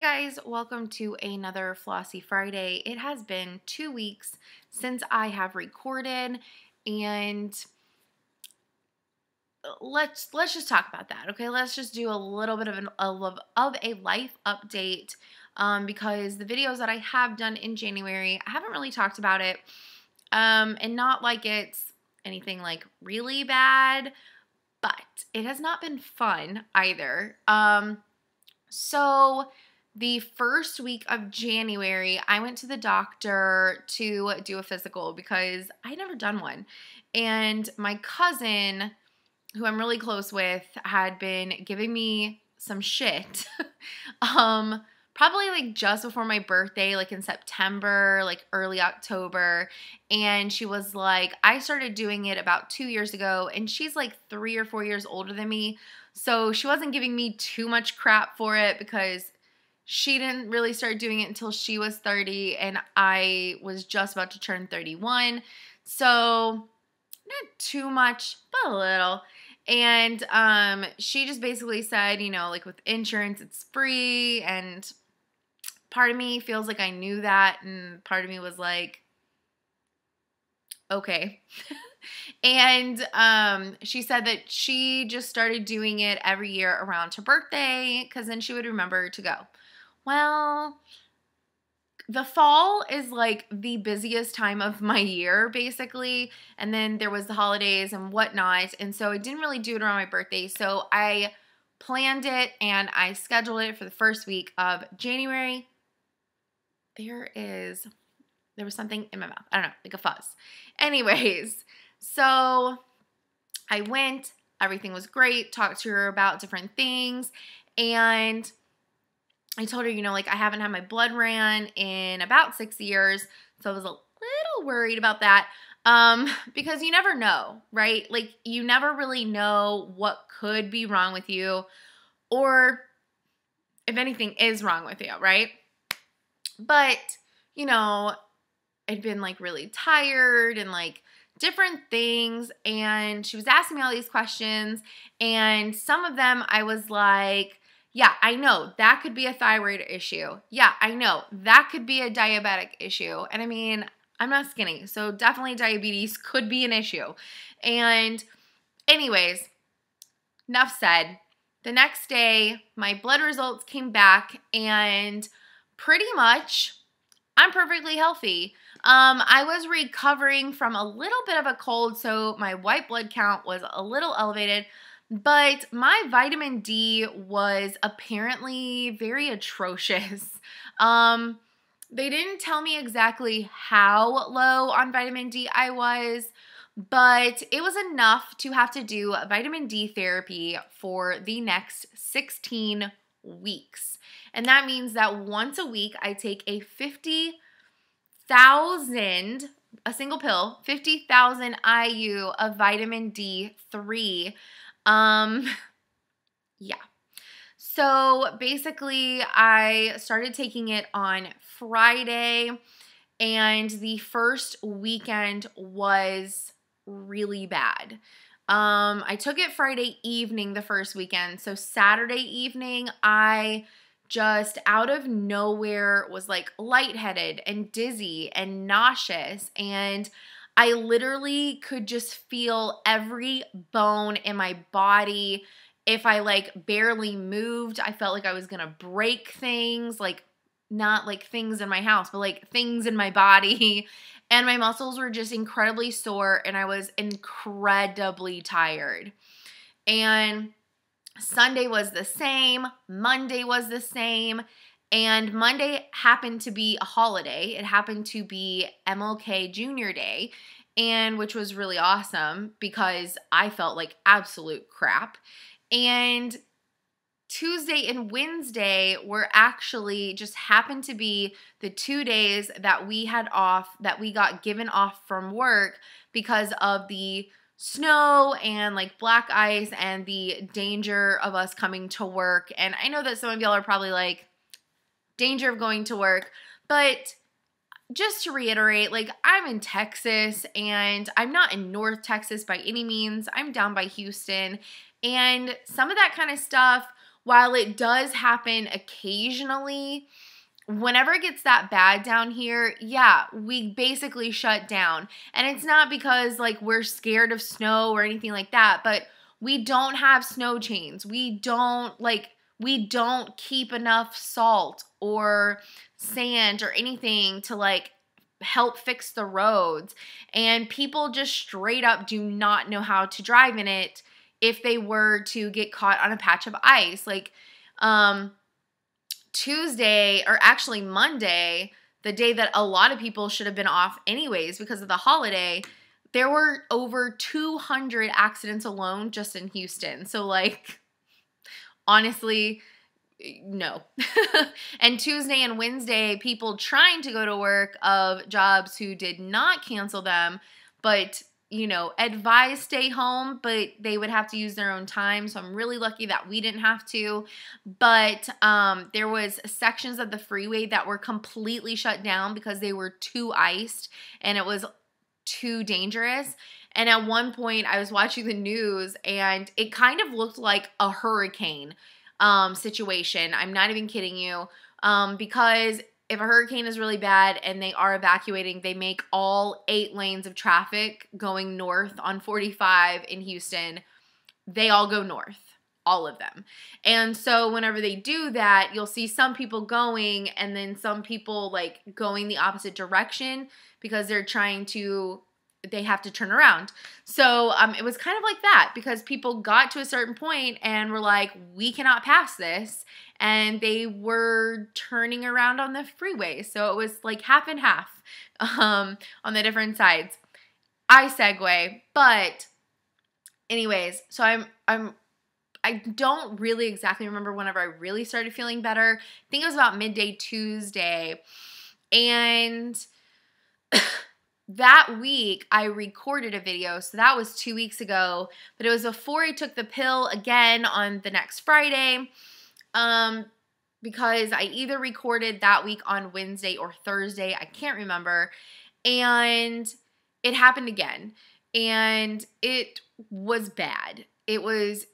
Guys, welcome to another Flossy Friday. It has been 2 weeks since I have recorded, and let's just talk about that. Okay, let's just do a little bit of a life update, because the videos that I have done in January, I haven't really talked about it, and not like it's anything like really bad, but it has not been fun either. So the first week of January, I went to the doctor to do a physical because I never done one. And my cousin, who I'm really close with, had been giving me some shit. Probably like just before my birthday, like in September, like early October. And she was like, I started doing it about 2 years ago, and she's like 3 or 4 years older than me. So she wasn't giving me too much crap for it because she didn't really start doing it until she was 30 and I was just about to turn 31. So not too much, but a little. And she just basically said, like with insurance, it's free. And part of me feels like I knew that. And part of me was like, okay. And she said that she just started doing it every year around her birthday because then she would remember to go. Well, the fall is like the busiest time of my year, basically. And then there was the holidays and whatnot. And so I didn't really do it around my birthday. So I planned it and I scheduled it for the first week of January. There was something in my mouth. I don't know, like a fuzz. Anyways, so I went. Everything was great. Talked to her about different things. And I told her, like I haven't had my blood ran in about 6 years. So I was a little worried about that. Because you never know, right? Like you never really know what could be wrong with you or if anything is wrong with you, right? But, I'd been like really tired and like different things. And she was asking me all these questions. And some of them I was like, yeah, I know that could be a thyroid issue. Yeah, I know that could be a diabetic issue. And I mean, I'm not skinny, so definitely diabetes could be an issue. And anyways, enough said. The next day, my blood results came back and pretty much I'm perfectly healthy. I was recovering from a little bit of a cold, so my white blood count was a little elevated. But my vitamin D was apparently very atrocious. They didn't tell me exactly how low on vitamin D I was, but it was enough to have to do vitamin D therapy for the next 16 weeks. And that means that once a week I take a 50,000, a single pill, 50,000 IU of vitamin D3. Yeah. So basically I started taking it on Friday, and the first weekend was really bad. I took it Friday evening the first weekend. So Saturday evening, I just out of nowhere was like lightheaded and dizzy and nauseous, and I literally could just feel every bone in my body. If I like barely moved, I felt like I was gonna break things, like not like things in my house, but like things in my body. And my muscles were just incredibly sore and I was incredibly tired. And Sunday was the same, Monday was the same, and Monday happened to be a holiday. It happened to be MLK Junior Day, and which was really awesome because I felt like absolute crap. And Tuesday and Wednesday were actually just happened to be the 2 days that we had off, that we got given off from work because of the snow and like black ice and the danger of us coming to work. And I know that some of y'all are probably like, danger of going to work, but just to reiterate, like I'm in Texas and I'm not in North Texas by any means. I'm down by Houston, and some of that kind of stuff while it does happen occasionally, whenever it gets that bad down here, yeah, we basically shut down. And it's not because like we're scared of snow or anything like that, but we don't have snow chains. We don't keep enough salt or sand or anything to like help fix the roads. And people just straight up do not know how to drive in it if they were to get caught on a patch of ice. Like, Tuesday, or actually Monday, the day that a lot of people should have been off anyways because of the holiday, there were over 200 accidents alone just in Houston. So like, honestly, no. And Tuesday and Wednesday, people trying to go to work of jobs who did not cancel them, but advise stay home, but they would have to use their own time. So I'm really lucky that we didn't have to. But there was sections of the freeway that were completely shut down because they were too iced and it was too dangerous. And at one point I was watching the news and it kind of looked like a hurricane situation. I'm not even kidding you. Because if a hurricane is really bad and they are evacuating, they make all 8 lanes of traffic going north on 45 in Houston. They all go north, all of them. And so whenever they do that, you'll see some people going and then some people like going the opposite direction because they have to turn around. So it was kind of like that because people got to a certain point and were like, we cannot pass this. And they were turning around on the freeway. So it was like half and half on the different sides. I segue, but anyways, so I don't really exactly remember whenever I really started feeling better. I think it was about midday Tuesday. And that week I recorded a video. So that was 2 weeks ago, but it was before I took the pill again on the next Friday. Because I either recorded that week on Wednesday or Thursday, I can't remember, and it happened again, and it was bad. It was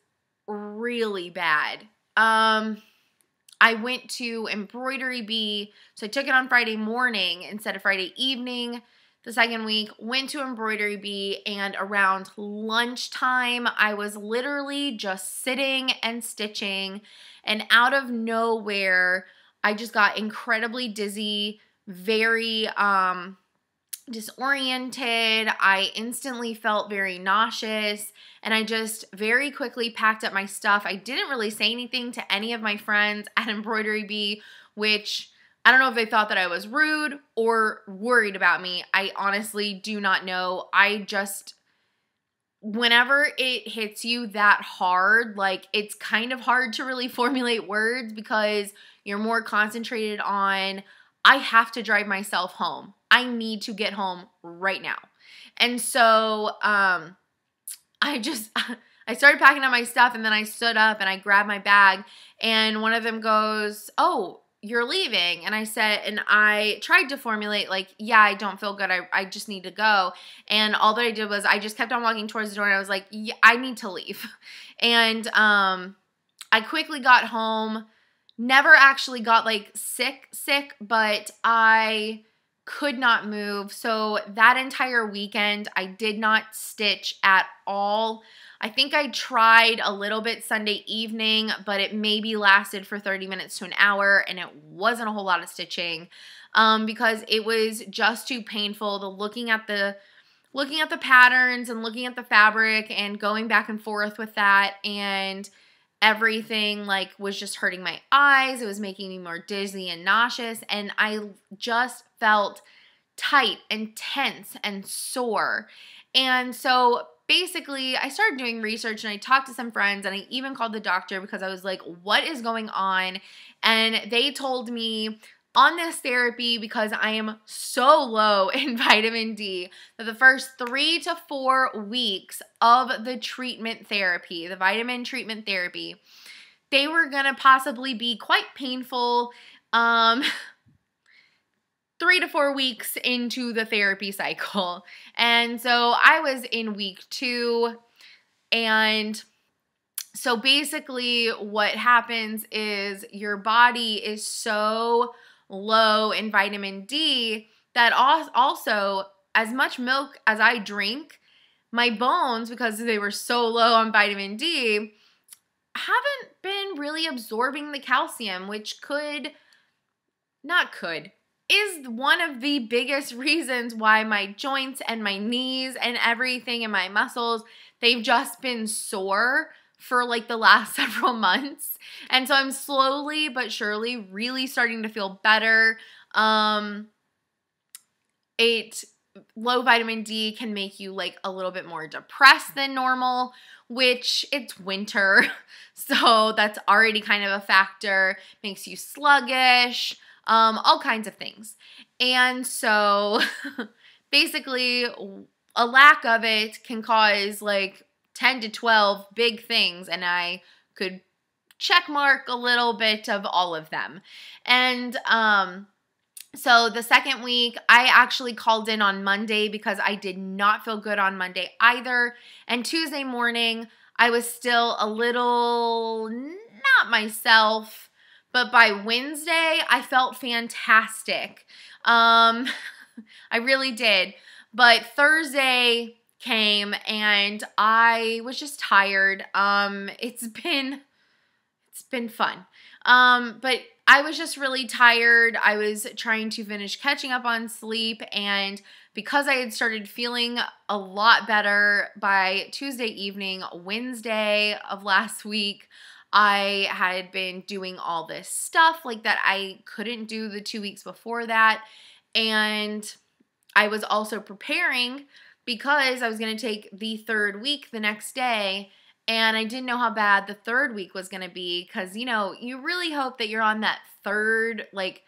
really bad. I went to Embroidery Bee, so I took it on Friday morning instead of Friday evening. The second week, went to Embroidery Bee, and around lunchtime, I was literally just sitting and stitching, and out of nowhere, I just got incredibly dizzy, very disoriented. I instantly felt very nauseous, and I just very quickly packed up my stuff. I didn't really say anything to any of my friends at Embroidery Bee, which I don't know if they thought that I was rude or worried about me. I honestly do not know. Whenever it hits you that hard, like it's kind of hard to really formulate words because you're more concentrated on, I have to drive myself home. I need to get home right now. And so I started packing up my stuff, and then I stood up and I grabbed my bag, and one of them goes, "Oh, you're leaving." And I said, and I tried to formulate like, yeah, I don't feel good. I just need to go. And all that I did was I just kept on walking towards the door, and I was like, yeah, I need to leave. And I quickly got home, never actually got like sick, but I could not move. So that entire weekend, I did not stitch at all. I think I tried a little bit Sunday evening, but it maybe lasted for 30 minutes to an hour, and it wasn't a whole lot of stitching because it was just too painful. Looking at the patterns and looking at the fabric and going back and forth with that, and everything like was just hurting my eyes. It was making me more dizzy and nauseous, and I just felt tight and tense and sore. And so basically, I started doing research, and I talked to some friends, and I even called the doctor because I was like, what is going on? And they told me on this therapy, because I am so low in vitamin D, that the first 3 to 4 weeks of the treatment therapy, the vitamin treatment therapy, they were going to possibly be quite painful 3 to 4 weeks into the therapy cycle. And so I was in week 2, and So basically what happens is your body is so low in vitamin D that also as much milk as I drink, my bones, because they were so low on vitamin D, haven't been really absorbing the calcium, which is one of the biggest reasons why my joints and my knees and everything and my muscles, they've just been sore for like the last several months. And so I'm slowly but surely really starting to feel better. Low vitamin D can make you like a little bit more depressed than normal, which it's winter, so that's already kind of a factor. Makes you sluggish, all kinds of things. And so basically a lack of it can cause like 10 to 12 big things, and I could check mark a little bit of all of them. And so the second week, I actually called in on Monday because I did not feel good on Monday either. And Tuesday morning, I was still a little not myself, but by Wednesday, I felt fantastic. I really did. But Thursday came and I was just tired. It's been fun. But I was just really tired. I was trying to finish catching up on sleep, and because I had started feeling a lot better by Tuesday evening, Wednesday of last week, I had been doing all this stuff like that I couldn't do the 2 weeks before that, and I was also preparing because I was going to take the third week the next day. And I didn't know how bad the third week was going to be because, you know, you really hope that you're on that third, like,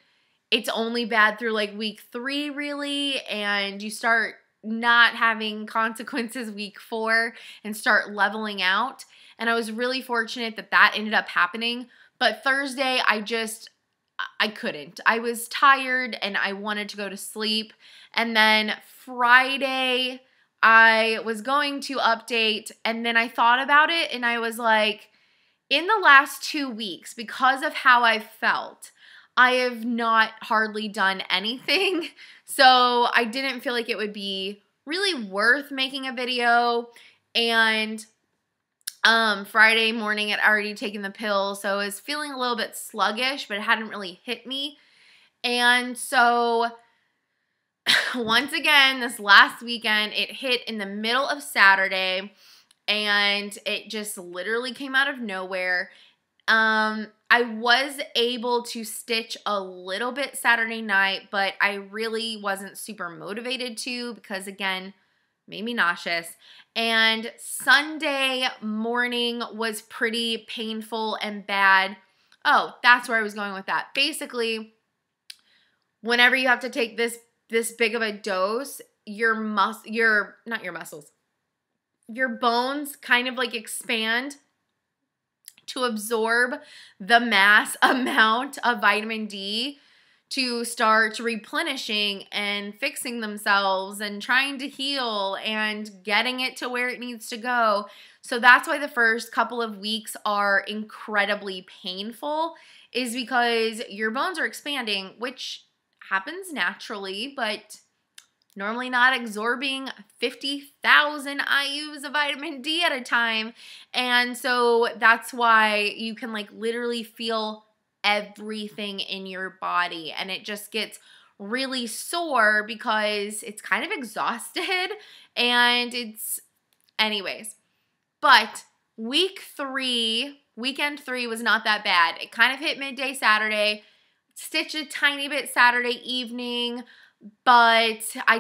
it's only bad through, like, week 3, really, and you start not having consequences week 4 and start leveling out. And I was really fortunate that that ended up happening. But Thursday, I couldn't. I was tired and I wanted to go to sleep. And then Friday, I was going to update, and then I thought about it, and I was like, in the last 2 weeks, because of how I felt, I have not hardly done anything, so I didn't feel like it would be really worth making a video, and Friday morning I'd already taken the pill, so I was feeling a little bit sluggish, but it hadn't really hit me, and so once again, this last weekend, it hit in the middle of Saturday, and it just literally came out of nowhere. I was able to stitch a little bit Saturday night, but I really wasn't super motivated to because, again, made me nauseous. And Sunday morning was pretty painful and bad. Oh, that's where I was going with that. Basically, whenever you have to take this big of a dose, your bones kind of like expand to absorb the mass amount of vitamin D to start replenishing and fixing themselves and trying to heal and getting it to where it needs to go. So that's why the first couple of weeks are incredibly painful, is because your bones are expanding, which happens naturally, but normally not absorbing 50,000 IUs of vitamin D at a time. And so that's why you can like literally feel everything in your body, and it just gets really sore because it's kind of exhausted, and anyways. But weekend 3 was not that bad. It kind of hit midday Saturday, stitched a tiny bit Saturday evening, but I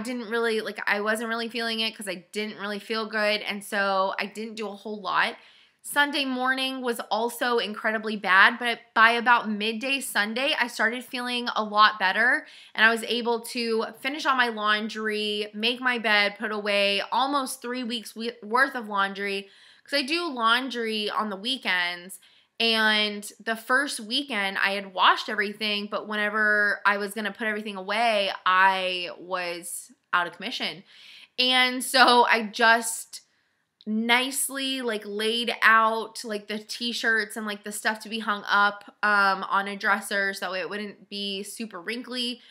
wasn't really feeling it because I didn't really feel good, and so I didn't do a whole lot. Sunday morning was also incredibly bad, but by about midday Sunday, I started feeling a lot better, and I was able to finish all my laundry, make my bed, put away almost 3 weeks worth of laundry, because I do laundry on the weekends. And the first weekend, I had washed everything, but whenever I was going to put everything away, I was out of commission. And so I just nicely like laid out, like the t-shirts and like the stuff to be hung up on a dresser so it wouldn't be super wrinkly.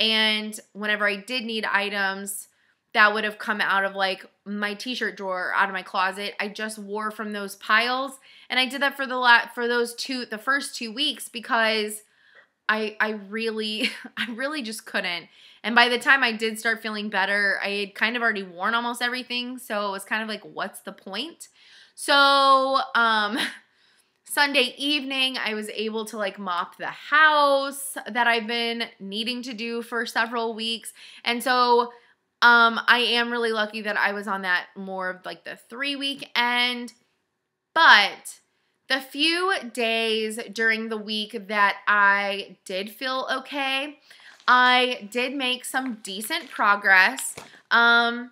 And whenever I did need items that would have come out of like my t-shirt drawer, out of my closet, I just wore from those piles. And I did that for the first 2 weeks because I really just couldn't. And by the time I did start feeling better, I had kind of already worn almost everything. So it was kind of like, what's the point? So, Sunday evening, I was able to like mop the house that I've been needing to do for several weeks. And so, I am really lucky that I was on that more of like the 3-week end. But the few days during the week that I did feel okay, I did make some decent progress. I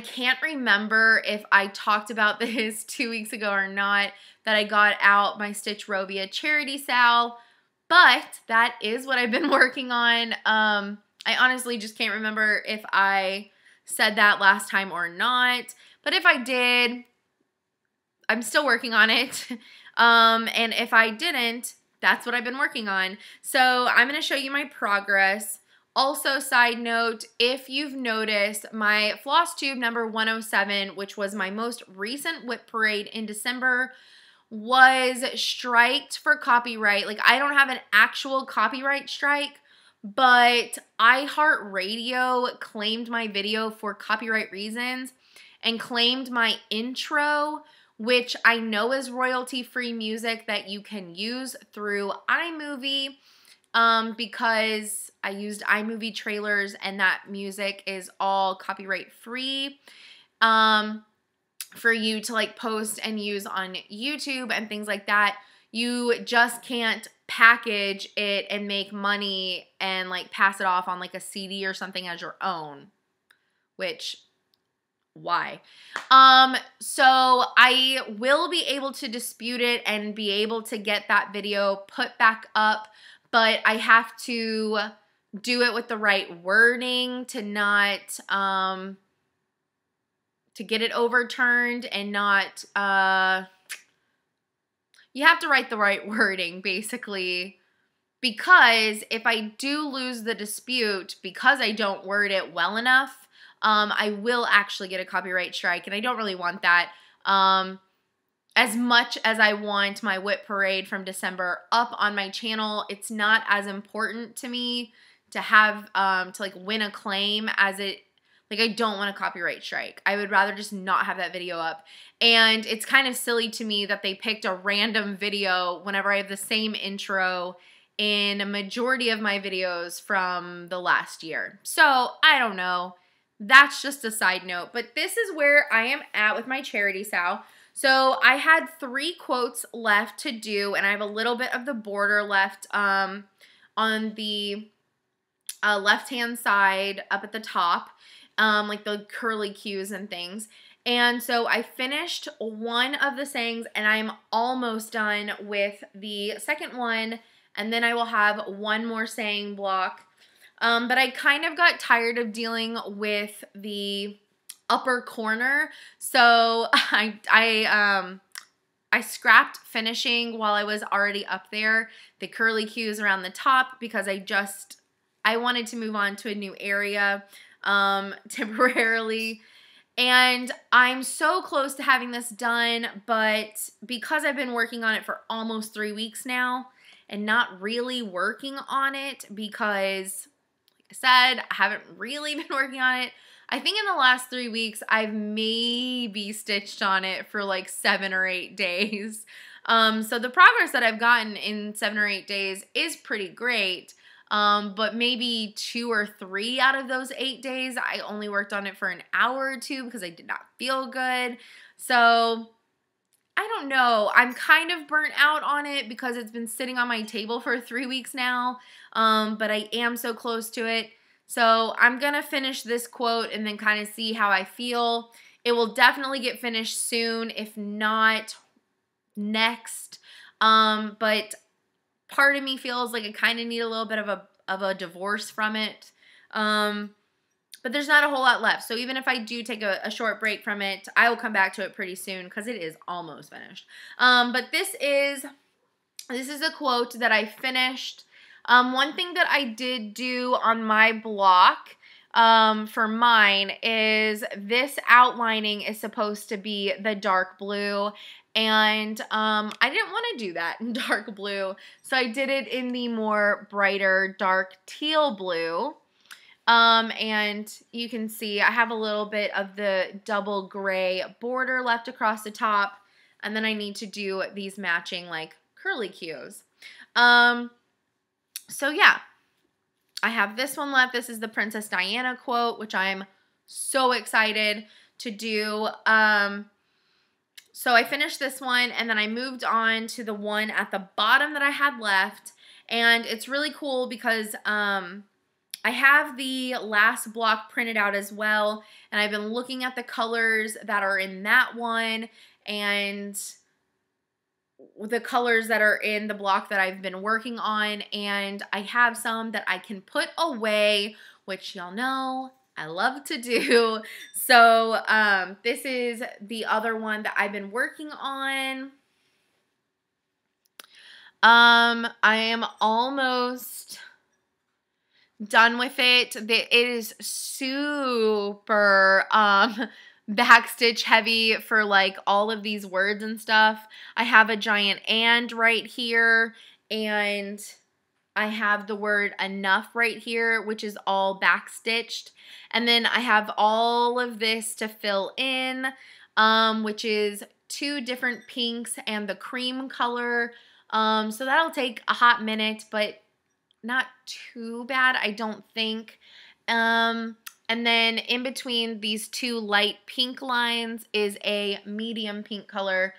can't remember if I talked about this 2 weeks ago or not, that I got out my stitchrovia charity sale, but that is what I've been working on. I honestly just can't remember if I said that last time or not, but if I did, I'm still working on it. And if I didn't, that's what I've been working on. So I'm going to show you my progress. Also, side note, if you've noticed, my FlossTube number 107, which was my most recent whip parade in December, was striked for copyright. Like, I don't have an actual copyright strike, but iHeartRadio claimed my video for copyright reasons and claimed my intro, which I know is royalty-free music that you can use through iMovie, because I used iMovie trailers and that music is all copyright-free for you to like post and use on YouTube and things like that. You just can't package it and make money and like pass it off on like a CD or something as your own, which... why? So I will be able to dispute it and be able to get that video put back up, but I have to do it with the right wording to not, to get it overturned and not, you have to write the right wording basically, because if I do lose the dispute because I don't word it well enough, I will actually get a copyright strike, and I don't really want that. As much as I want my whip parade from December up on my channel, it's not as important to me to have, to like win a claim as it, like I don't want a copyright strike. I would rather just not have that video up. And it's kind of silly to me that they picked a random video whenever I have the same intro in a majority of my videos from the last year. So, I don't know. That's just a side note, but this is where I am at with my charity sale. So I had 3 quotes left to do, and I have a little bit of the border left on the left-hand side up at the top, like the curly cues and things. And so I finished one of the sayings, and I'm almost done with the second one, and then I will have one more saying block. But I kind of got tired of dealing with the upper corner, so I scrapped finishing while I was already up there the curly cues around the top because I wanted to move on to a new area temporarily. And I'm so close to having this done, but because I've been working on it for almost 3 weeks now and not really working on it because... I said, I haven't really been working on it. I think in the last 3 weeks, I've maybe stitched on it for like 7 or 8 days. So the progress that I've gotten in 7 or 8 days is pretty great. But maybe 2 or 3 out of those 8 days, I only worked on it for an hour or 2 because I did not feel good. So I don't know. I'm kind of burnt out on it because it's been sitting on my table for 3 weeks now. But I am so close to it. So I'm going to finish this quote and then kind of see how I feel. It will definitely get finished soon, if not next. But part of me feels like I kind of need a little bit of a divorce from it. but there's not a whole lot left. So even if I do take a short break from it, I will come back to it pretty soon because it is almost finished. But this is a quote that I finished. One thing that I did do on my block for mine is this outlining is supposed to be the dark blue, and I didn't want to do that in dark blue, so I did it in the more brighter dark teal blue. And you can see I have a little bit of the double gray border left across the top, and then I need to do these matching like curly cues. So yeah, I have this one left. This is the Princess Diana quote, which I'm so excited to do. So I finished this one, and then I moved on to the one at the bottom that I had left, and it's really cool because I have the last block printed out as well, and I've been looking at the colors that are in that one and the colors that are in the block that I've been working on, and I have some that I can put away, which y'all know I love to do. So this is the other one that I've been working on. I am almost done with it. It is super backstitch heavy for like all of these words and stuff. I have a giant and right here, and I have the word enough right here, which is all backstitched. And then I have all of this to fill in, which is 2 different pinks and the cream color. So that'll take a hot minute, but not too bad, I don't think. And then in between these 2 light pink lines is a medium pink color.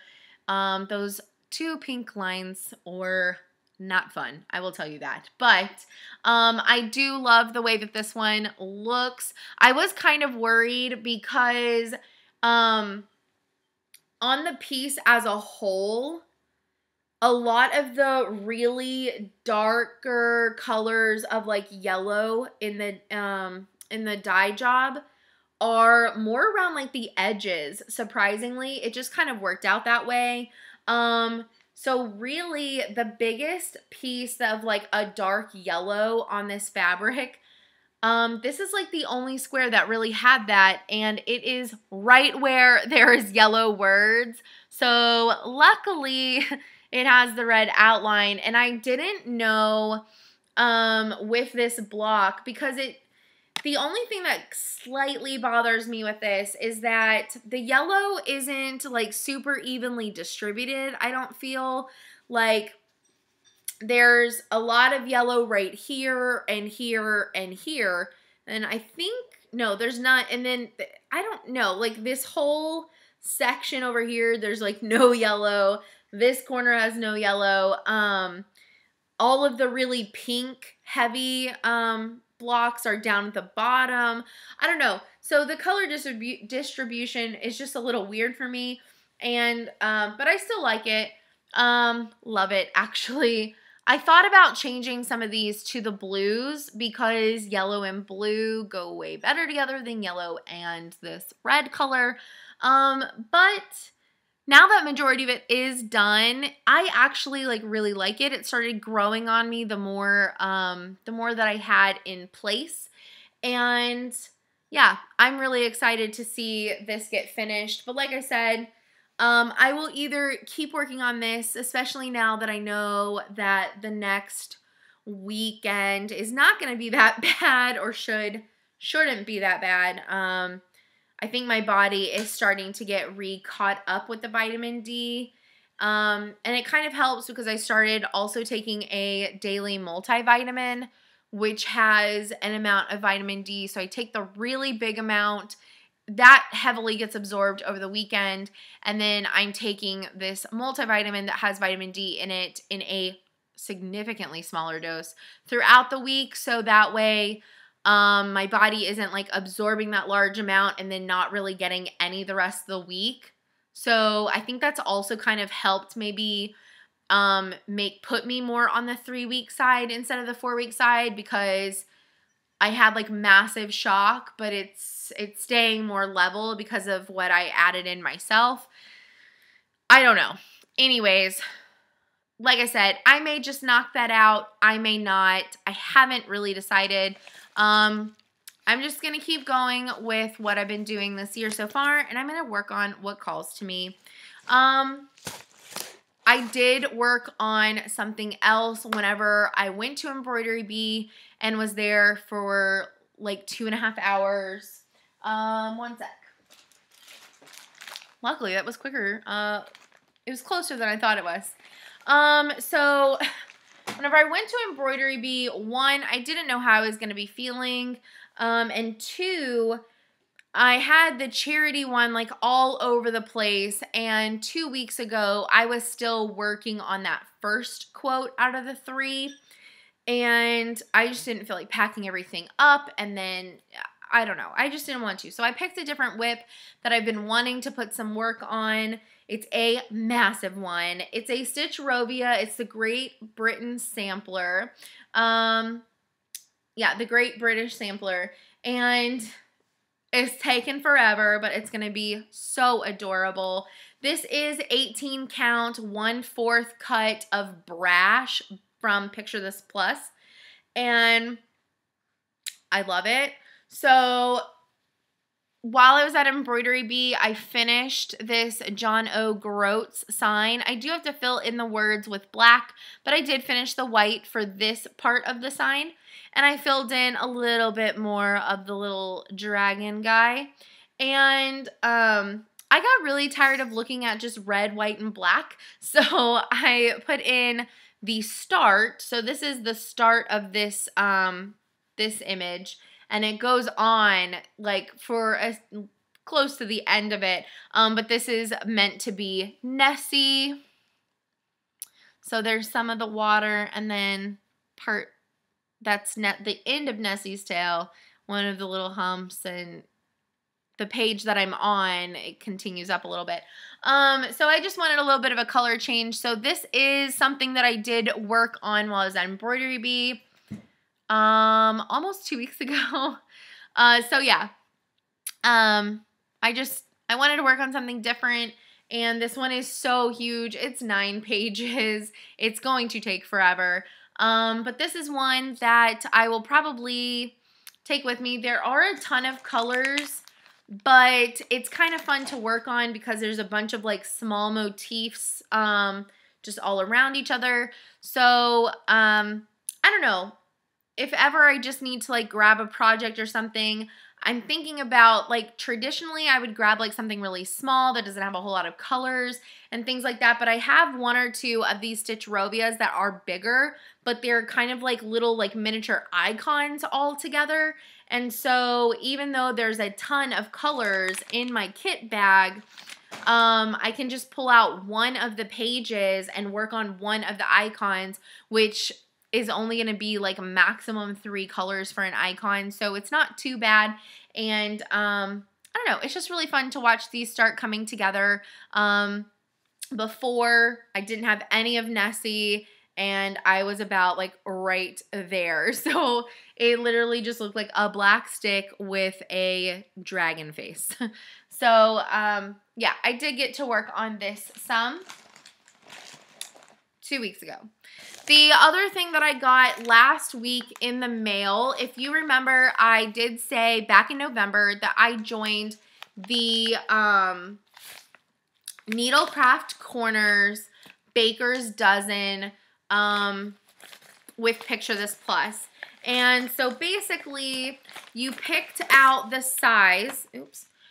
Those 2 pink lines were not fun, I will tell you that. But I do love the way that this one looks. I was kind of worried because on the piece as a whole, a lot of the really darker colors of like yellow in the dye job are more around like the edges. Surprisingly, it just kind of worked out that way. So really the biggest piece of like a dark yellow on this fabric, this is like the only square that really had that, and it is right where there is yellow words. So luckily it has the red outline, and I didn't know with this block because the only thing that slightly bothers me with this is that the yellow isn't like super evenly distributed. I don't feel like there's a lot of yellow right here and here and here. And I think, no, there's not. And then I don't know, like this whole section over here, there's like no yellow. This corner has no yellow. All of the really pink heavy blocks are down at the bottom. I don't know. So the color distribution is just a little weird for me, and but I still like it. Love it, actually. I thought about changing some of these to the blues because yellow and blue go way better together than yellow and this red color. But now that majority of it is done, I actually like really like it. It started growing on me the more that I had in place. And yeah, I'm really excited to see this get finished. But like I said, I will either keep working on this, especially now that I know that the next weekend is not going to be that bad, or shouldn't be that bad. I think my body is starting to get caught up with the vitamin D. And it kind of helps because I started also taking a daily multivitamin, which has an amount of vitamin D. So I take the really big amount. That heavily gets absorbed over the weekend. And then I'm taking this multivitamin that has vitamin D in it in a significantly smaller dose throughout the week. So that way my body isn't like absorbing that large amount and then not really getting any the rest of the week. So I think that's also kind of helped maybe put me more on the 3-week side instead of the 4-week side, because I had like massive shock, but it's staying more level because of what I added in myself. I don't know. Anyways, like I said, I may just knock that out. I may not. I haven't really decided. I'm just going to keep going with what I've been doing this year so far, and I'm going to work on what calls to me. I did work on something else whenever I went to Embroidery Bee and was there for like 2.5 hours. One sec. Luckily, that was quicker. It was closer than I thought it was. So whenever I went to Embroidery Bee, one, I didn't know how I was going to be feeling. And two, I had the charity one like all over the place, and 2 weeks ago I was still working on that first quote out of the 3, and I just didn't feel like packing everything up, and then I don't know, I just didn't want to. So I picked a different whip that I've been wanting to put some work on. It's a massive one. It's a stitchrovia. It's the Great Britain sampler. Yeah, the Great British sampler, and it's taken forever, but it's going to be so adorable. This is 18 count, 1/4 cut of brash from Picture This Plus, and I love it. So while I was at Embroidery Bee, I finished this John O. Groats sign. I do have to fill in the words with black, but I did finish the white for this part of the sign. And I filled in a little bit more of the little dragon guy. And I got really tired of looking at just red, white, and black. So I put in the start. So this is the start of this, this image. And it goes on like for close to the end of it. But this is meant to be Nessie. So there's some of the water, and then part that's the end of Nessie's tail, one of the little humps, and the page that I'm on, it continues up a little bit. So I just wanted a little bit of a color change. So this is something that I did work on while I was at Embroidery Bee. Almost 2 weeks ago. So yeah, I wanted to work on something different, and this one is so huge. It's 9 pages. It's going to take forever. But this is one that I will probably take with me. There are a ton of colors, but it's kind of fun to work on because there's a bunch of like small motifs, just all around each other. So, I don't know. If ever I just need to like grab a project or something, I'm thinking about like traditionally I would grab like something really small that doesn't have a whole lot of colors and things like that. But I have 1 or 2 of these stitchrovias that are bigger, but they're kind of like little like miniature icons all together. And so even though there's a ton of colors in my kit bag, I can just pull out one of the pages and work on one of the icons, which is only going to be like maximum 3 colors for an icon. So it's not too bad. And I don't know, it's just really fun to watch these start coming together. Before I didn't have any of Nessie, and I was about like right there. So it literally just looked like a black stick with a dragon face. So yeah, I did get to work on this some 2 weeks ago. The other thing that I got last week in the mail, if you remember, I did say back in November that I joined the Needlecraft Corners Baker's Dozen with Picture This Plus. And so basically, you picked out the size,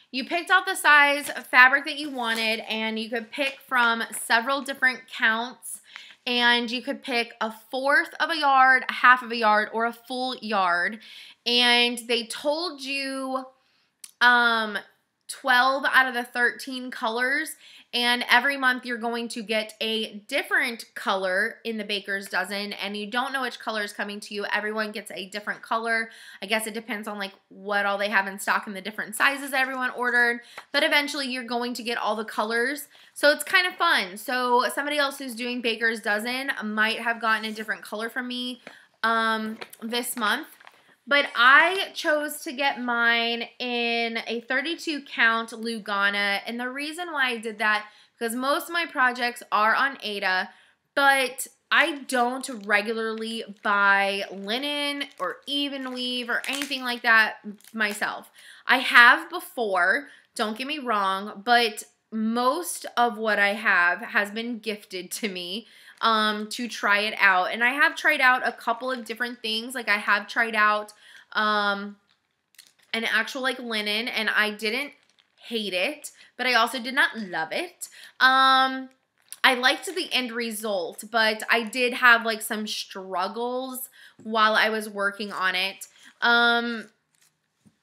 you picked out the size of fabric that you wanted, and you could pick from several different counts. And you could pick 1/4 of a yard, 1/2 of a yard, or a full yard. And they told you 12 out of the 13 colors. And every month you're going to get a different color in the Baker's Dozen. And you don't know which color is coming to you. Everyone gets a different color. I guess it depends on like what all they have in stock and the different sizes that everyone ordered. But eventually you're going to get all the colors. So it's kind of fun. So somebody else who's doing Baker's Dozen might have gotten a different color from me this month. But I chose to get mine in a 32 count Lugana. And the reason why I did that, because most of my projects are on Aida, but I don't regularly buy linen or even weave or anything like that myself. I have before, don't get me wrong, but most of what I have has been gifted to me to try it out. And I have tried out a couple of different things. Like I have tried out an actual like linen, and I didn't hate it, but I also did not love it. I liked the end result, but I did have like some struggles while I was working on it.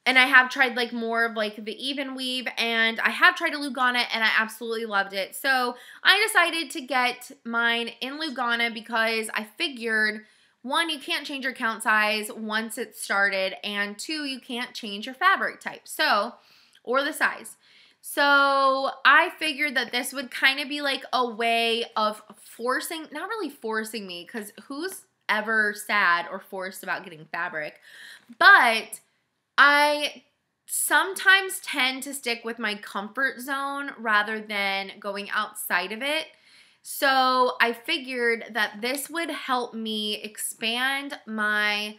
And I have tried like more of like the even weave, and I have tried a Lugana and I absolutely loved it. So I decided to get mine in Lugana because I figured, one, you can't change your count size once it's started, and two, you can't change your fabric type, so, or the size. So I figured that this would kind of be like a way of forcing, not really forcing me, because who's ever sad or forced about getting fabric, but I sometimes tend to stick with my comfort zone rather than going outside of it. So I figured that this would help me expand my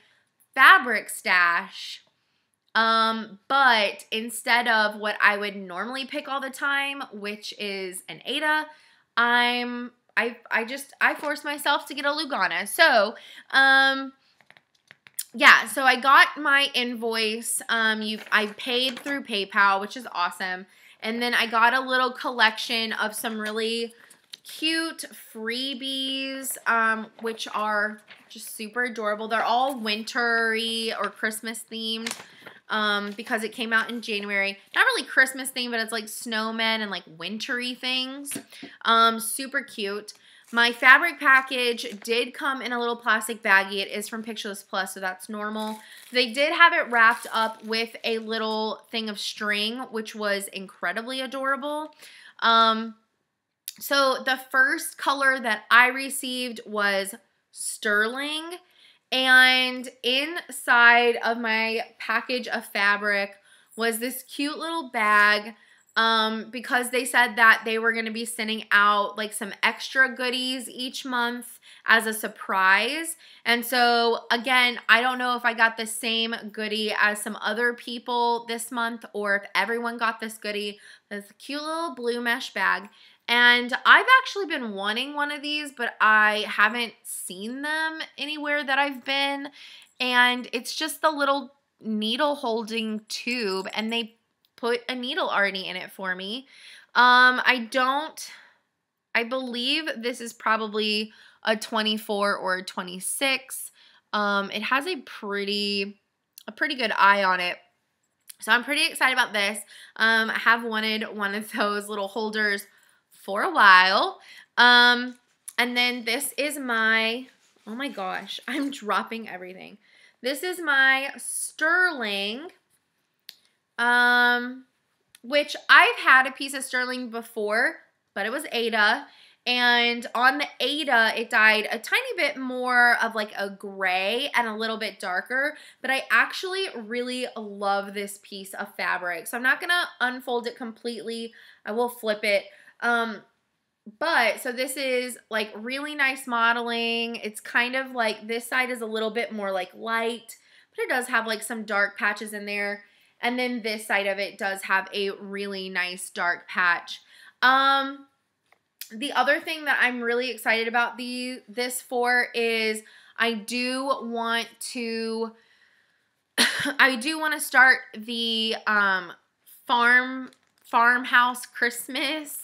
fabric stash. But instead of what I would normally pick all the time, which is an Aida, I forced myself to get a Lugana. So, yeah, so I got my invoice. I paid through PayPal, which is awesome. And then I got a little collection of some really cute freebies, which are just super adorable. They're all wintry or Christmas themed, because it came out in January. Not really Christmas themed, but it's like snowmen and like wintry things. Super cute. My fabric package did come in a little plastic baggie. It is from Pictureless Plus, so that's normal. They did have it wrapped up with a little thing of string, which was incredibly adorable. So the first color that I received was Sterling, and inside of my package of fabric was this cute little bag, because they said that they were going to be sending out like some extra goodies each month as a surprise. And so again, I don't know if I got the same goodie as some other people this month, or if everyone got this goodie. This cute little blue mesh bag. And I've actually been wanting one of these, but I haven't seen them anywhere that I've been. And it's just the little needle holding tube, and they put a needle already in it for me. I believe this is probably a 24 or a 26. It has a pretty good eye on it. So I'm pretty excited about this. I have wanted one of those little holders for a while. And then this is my, oh my gosh, I'm dropping everything. This is my Sterling, which I've had a piece of Sterling before, but it was Aida. And on the Aida, it dyed a tiny bit more of like a gray and a little bit darker, but I actually really love this piece of fabric. So I'm not gonna unfold it completely. I will flip it. But so this is like really nice modeling. It's kind of like this side is a little bit more like light, but it does have like some dark patches in there. And then this side of it does have a really nice dark patch. The other thing that I'm really excited about this for is I do want to start the farmhouse Christmas.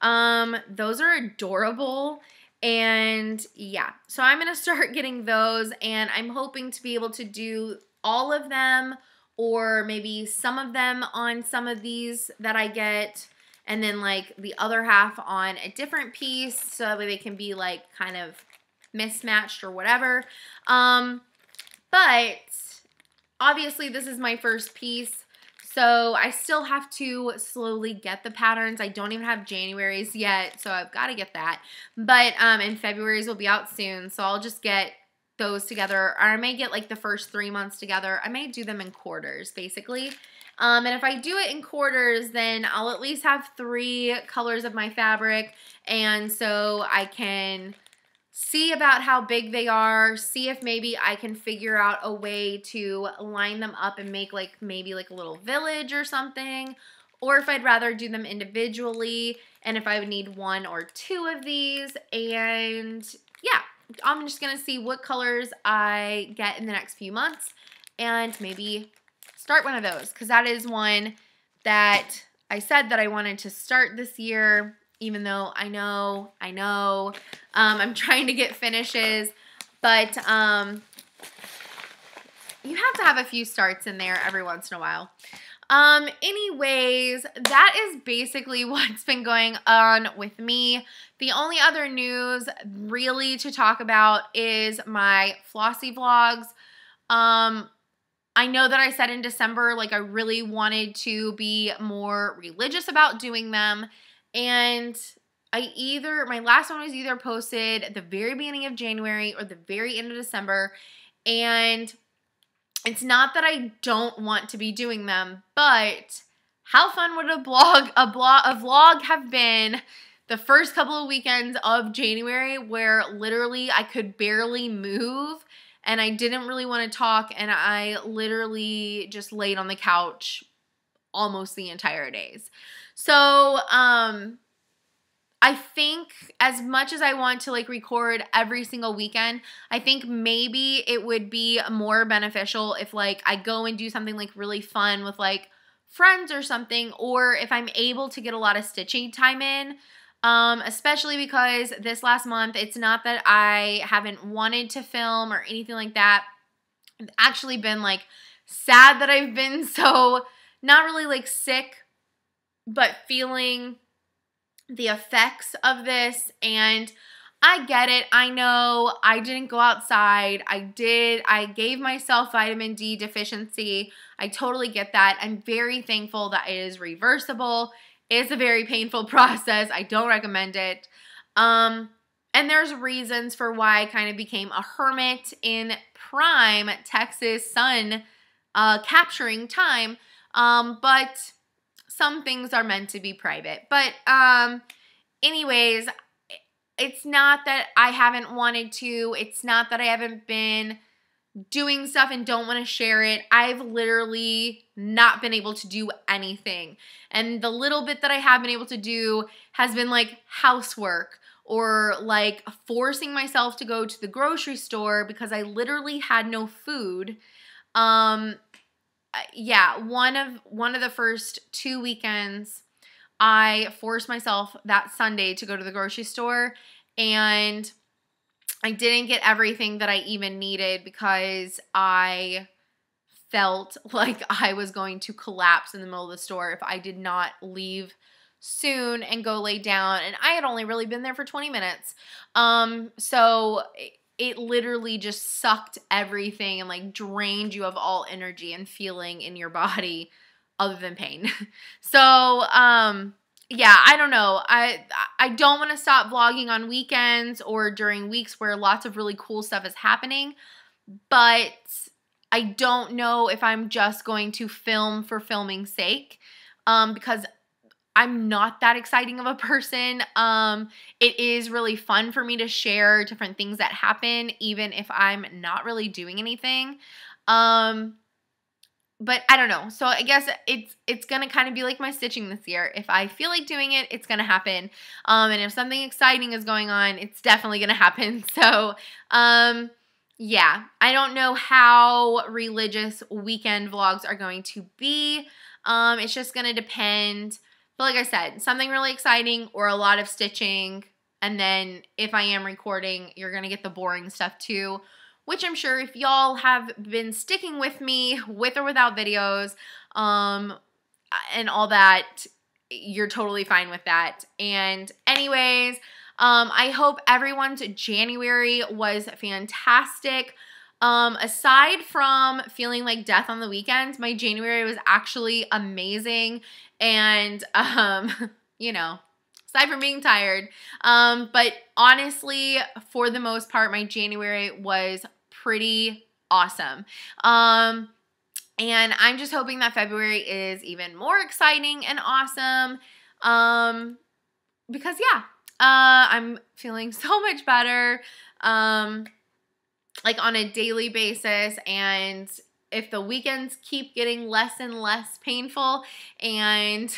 Those are adorable. And yeah, so I'm going to start getting those, and I'm hoping to be able to do all of them or maybe some of them on some of these that I get, and then like the other half on a different piece so that way they can be like kind of mismatched or whatever. But obviously this is my first piece, so I still have to slowly get the patterns. I don't even have January's yet, so I've got to get that. But and February's will be out soon, so I'll just get those together, or I may get like the first 3 months together. I may do them in quarters, basically. And if I do it in quarters, then I'll at least have 3 colors of my fabric, and so I can see about how big they are, see if maybe I can figure out a way to line them up and make like maybe like a little village or something, or if I'd rather do them individually, and if I would need 1 or 2 of these. And yeah, I'm just gonna see what colors I get in the next few months and maybe start one of those, because that is one that I said that I wanted to start this year, even though I know, I'm trying to get finishes, but you have to have a few starts in there every once in a while. Anyways, that is basically what's been going on with me. The only other news really to talk about is my flossy vlogs. I know that I said in December, like, I really wanted to be more religious about doing them, and my last one was either posted at the very beginning of January or the very end of December, and it's not that I don't want to be doing them, but how fun would a vlog have been the first couple of weekends of January, where literally I could barely move and I didn't really want to talk, and I literally just laid on the couch almost the entire days. So, I think as much as I want to like record every single weekend, I think maybe it would be more beneficial if like I go and do something like really fun with like friends or something, or if I'm able to get a lot of stitching time in, especially because this last month, it's not that I haven't wanted to film or anything like that. I've actually been like sad that I've been so, not really like sick, but feeling the effects of this, and I get it. I know I didn't go outside. I gave myself vitamin D deficiency. I totally get that. I'm very thankful that it is reversible. It's a very painful process. I don't recommend it. And there's reasons for why I kind of became a hermit in prime Texas sun capturing time. But some things are meant to be private. But anyways, it's not that I haven't wanted to. It's not that I haven't been doing stuff and don't want to share it. I've literally not been able to do anything. And the little bit that I have been able to do has been like housework, or like forcing myself to go to the grocery store because I literally had no food. Yeah, one of the first 2 weekends, I forced myself that Sunday to go to the grocery store, and I didn't get everything that I even needed because I felt like I was going to collapse in the middle of the store if I did not leave soon and go lay down, and I had only really been there for 20 minutes. So it literally just sucked everything and like drained you of all energy and feeling in your body other than pain. So, yeah, I don't know. I don't want to stop vlogging on weekends or during weeks where lots of really cool stuff is happening, but I don't know if I'm just going to film for filming's sake, because I'm not that exciting of a person. It is really fun for me to share different things that happen, even if I'm not really doing anything. But I don't know. So I guess it's going to kind of be like my stitching this year. If I feel like doing it, it's going to happen. And if something exciting is going on, it's definitely going to happen. So, yeah, I don't know how religious weekend vlogs are going to be. It's just going to depend. But like I said, something really exciting or a lot of stitching. And then if I am recording, you're going to get the boring stuff too, which I'm sure if y'all have been sticking with me with or without videos and all that, you're totally fine with that. And anyways, I hope everyone's January was fantastic. Aside from feeling like death on the weekends, my January was actually amazing. And, you know, aside from being tired. But honestly, for the most part, my January was pretty awesome. And I'm just hoping that February is even more exciting and awesome. Because yeah, I'm feeling so much better, like on a daily basis. And if the weekends keep getting less and less painful, and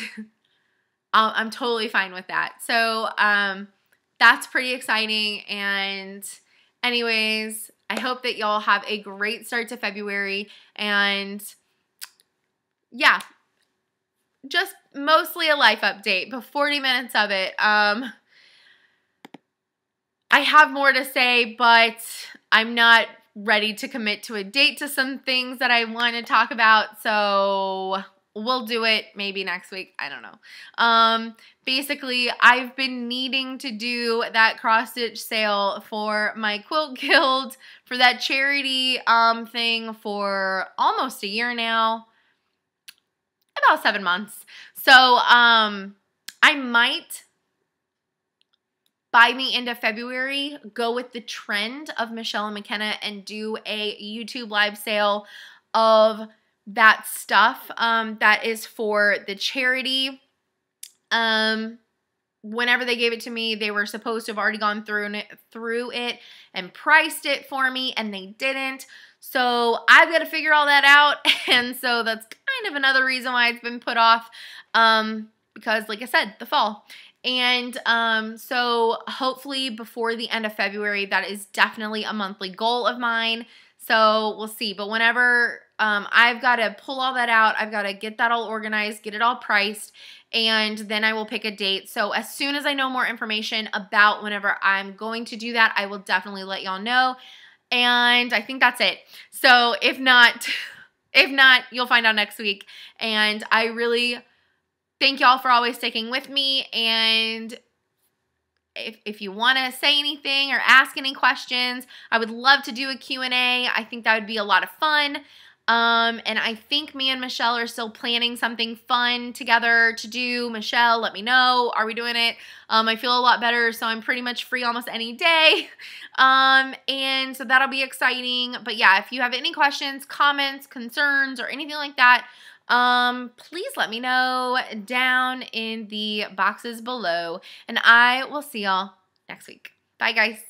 I'm totally fine with that. So, that's pretty exciting. And anyways, I hope that y'all have a great start to February. And yeah, just mostly a life update, but 40 minutes of it. I have more to say, but I'm not ready to commit to a date to some things that I want to talk about. So we'll do it maybe next week. I don't know. Basically, I've been needing to do that cross stitch sale for my Quilt Guild for that charity thing for almost a year now. About 7 months. So I might, by the end of February, go with the trend of Michelle and McKenna and do a YouTube live sale of that stuff that is for the charity. Whenever they gave it to me, they were supposed to have already gone through it and priced it for me, and they didn't. So I've got to figure all that out, and so that's kind of another reason why it's been put off, because like I said, the fall. And so hopefully before the end of February, that is definitely a monthly goal of mine. So we'll see. But whenever I've got to pull all that out, I've got to get that all organized, get it all priced, and then I will pick a date. So as soon as I know more information about whenever I'm going to do that, I will definitely let y'all know. And I think that's it. So if not, you'll find out next week. And I really thank y'all for always sticking with me. And if you want to say anything or ask any questions, I would love to do a Q&A. I think that would be a lot of fun. And I think me and Michelle are still planning something fun together to do. Michelle, let me know. Are we doing it? I feel a lot better, so I'm pretty much free almost any day. And so that'll be exciting. But yeah, if you have any questions, comments, concerns, or anything like that, please let me know down in the boxes below. And I will see y'all next week. Bye, guys.